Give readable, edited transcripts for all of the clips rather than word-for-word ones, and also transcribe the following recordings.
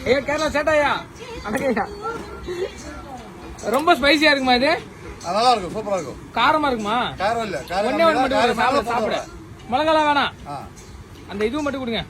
ஏ கேரளா சேட்டாயா அடக்கையா ரொம்ப ஸ்பைசியா இருக்குமா இது? நல்லா இருக்கும், சூப்பரா இருக்கும். காரமா இருக்குமா? காரம் இல்ல, ஒண்ணே ஒன்று மட்டும் சாப்பிட மிளகாலாம் வேணாம், அந்த இதுவும் மட்டும் கொடுங்க.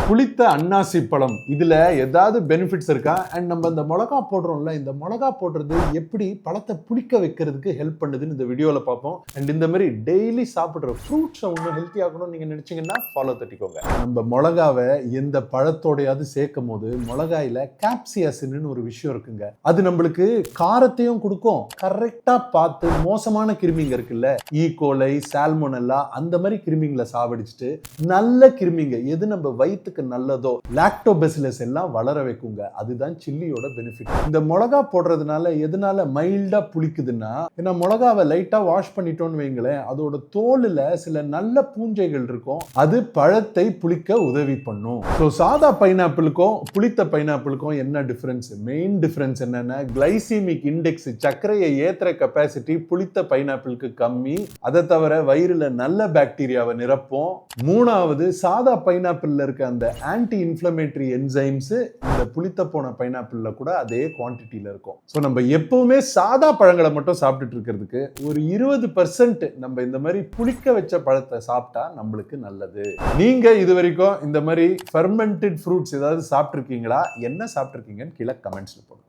புளித்த அன்னாசி பழம் இதுல ஏதாவது பெனிஃபிட்ஸ் இருக்கா? அண்ட் நம்ம இந்த மிளகா போடுறோம்ல, இந்த மிளகா போடுறது எப்படி பழத்தை புளிக்க வைக்கிறதுக்கு ஹெல்ப் பண்ணுதுன்னு இந்த வீடியோல பார்ப்போம். அண்ட் இந்த மாதிரி டெய்லி சாப்பிடுற ஃப்ரூட்ஸை இன்னும் ஹெல்த்தி ஆகணும்னு நீங்க நினைச்சீங்கன்னா ஃபாலோ தட்டிக்கோங்க. நம்ம மிளகாவை எந்த பழத்தோடையாவது சேர்க்கும் போது மிளகாயில காப்சியாசின்னு ஒரு விஷயம் இருக்குங்க. அது நம்மளுக்கு காரத்தையும் கொடுக்கும். கரெக்டா பார்த்து மோசமான கிருமிங்க இருக்குல்ல, ஈகோலை, சால்மோனெல்லா, அந்த மாதிரி கிருமிங்களை சாவடிச்சுட்டு நல்ல கிருமிங்க எது நம்ம வயிற்றுக்கு நல்லதோ, லாக்டோபெசிலஸ் எல்லாம் வளர வைக்குங்க. அதுதான் சில்லியோட பெனிஃபிட். இந்த மிளகா போடுறதுனால எதனால மைல்டா புளிக்குதுன்னா, ஏன்னா மிளகாவை லைட்டா வாஷ் பண்ணிட்டோம்னு வைங்களேன், அதோட தோலுல சில நல்ல பூஞ்சைகள் இருக்கும், அது பழத்தை புளிக்க உதவி பண்ணும். ஸோ சாதா பைனாப்பிளுக்கும் புளித்த பைனாப்பிளுக்கும் என்ன டிஃபரன்ஸ்? மெயின் டிஃபரன்ஸ் என்னன்னா, கிளைசிமிக் இண்டெக்ஸ், சர்க்கரையை ஏத்துற கெப்பாசிட்டி புளித்த பைனாப்பிளுக்கு கம்மி. அதை தவிர வயிறுல நல்ல பாக்டீரியாவை நிரப்பும். மூணாவது, சாதா பைனாப்பிள்ல இருக்க அந்த ஆன்டி இன்ஃப்ளமேட்டரி என்சைம்ஸ் இந்த புளித்த போன பைனாப்பிள்ல கூட அதே குவான்டிட்டியில இருக்கும். ஸோ நம்ம எப்பவுமே சாதா பழங்களை மட்டும் சாப்பிட்டுட்டு இருக்கிறதுக்கு ஒரு 20% நம்ம இந்த மாதிரி புளிக்க வச்ச பழத்தை சாப்பிட்டா நம்மளுக்கு நல்லது. நீங்க இது வரைக்கும் இந்த மாதிரி ஃபெர்மெண்டட் ஃப்ரூட்ஸ் ஏதாவது சாப்பிட்டு இருக்கீங்களா? என்ன சாப்பிட்டு இருக்கீங்கன்னு கீழே கமெண்ட்ஸ்ல போடுங்க.